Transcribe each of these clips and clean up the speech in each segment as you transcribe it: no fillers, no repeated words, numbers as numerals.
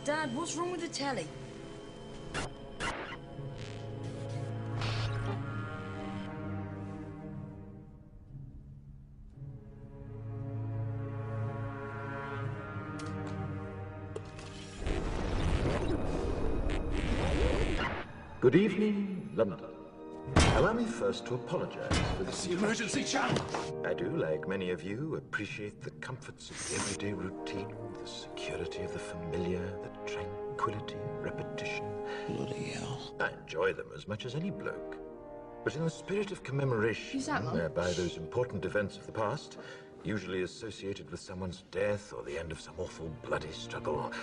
Dad, what's wrong with the telly? Good evening, London. Allow me first to apologize for That's the emergency channel. I do, like many of you, appreciate the comforts of the everyday routine, the security of the familiar, the tranquility of repetition. Bloody hell. I enjoy them as much as any bloke. But in the spirit of commemoration, Who's that, Mum? whereby those important events of the past, usually associated with someone's death or the end of some awful bloody struggle,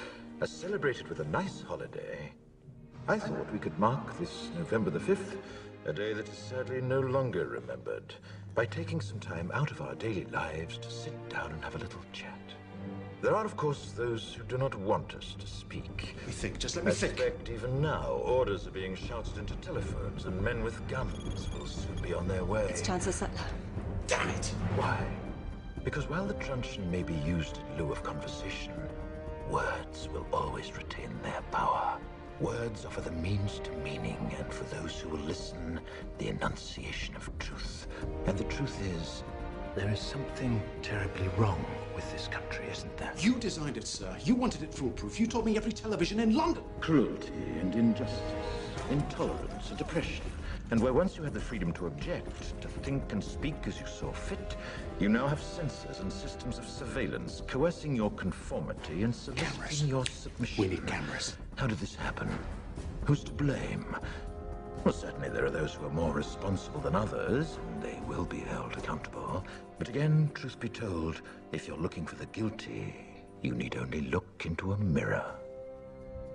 are celebrated with a nice holiday, I thought we could mark this November the 5th, a day that is sadly no longer remembered, by taking some time out of our daily lives to sit down and have a little chat. There are, of course, those who do not want us to speak. Let me think, just let me I think. suspect even now, orders are being shouted into telephones, and men with guns will soon be on their way. It's Chancellor Sutler. Damn it! Why? Because while the truncheon may be used in lieu of conversation, words will always retain their power. Words offer the means to meaning, and for those who will listen, the enunciation of truth. And the truth is, there is something terribly wrong with this country, isn't there? You designed it, sir. You wanted it foolproof. You told me every television in London. Cruelty and injustice, intolerance and oppression. And where once you had the freedom to object, to think and speak as you saw fit, you now have censors and systems of surveillance coercing your conformity and Cameras. soliciting your submission. We need cameras. How did this happen? Who's to blame? Well, certainly there are those who are more responsible than others, and they will be held accountable. But again, truth be told, if you're looking for the guilty, you need only look into a mirror.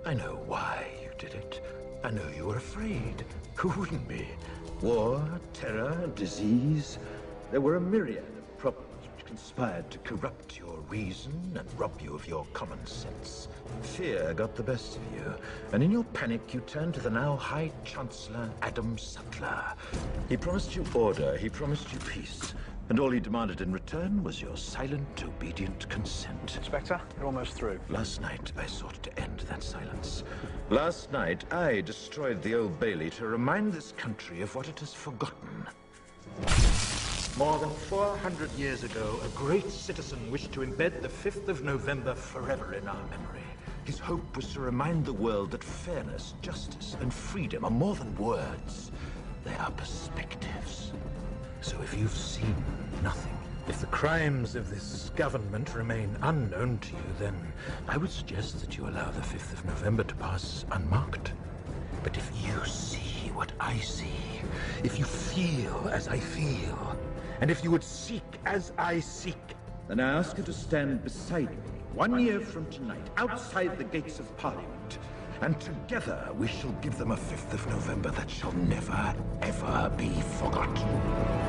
I know why you did it. I know you were afraid. Who wouldn't be? War, terror, disease. There were a myriad of problems which conspired to corrupt your reason and rob you of your common sense. Fear got the best of you, and in your panic you turned to the now High Chancellor Adam Sutler. He promised you order, he promised you peace, and all he demanded in return was your silent, obedient consent. Inspector, you're almost through. Last night, I sought to end that silence. Last night, I destroyed the Old Bailey to remind this country of what it has forgotten. More than 400 years ago, a great citizen wished to embed the 5th of November forever in our memory. His hope was to remind the world that fairness, justice, and freedom are more than words. They are perspectives. So if you've seen nothing, if the crimes of this government remain unknown to you, then I would suggest that you allow the 5th of November to pass unmarked. But if you see what I see, if you feel as I feel, and if you would seek as I seek, then I ask you to stand beside me 1 year from tonight, outside the gates of Parliament, and together we shall give them a 5th of November that shall never, ever be forgotten.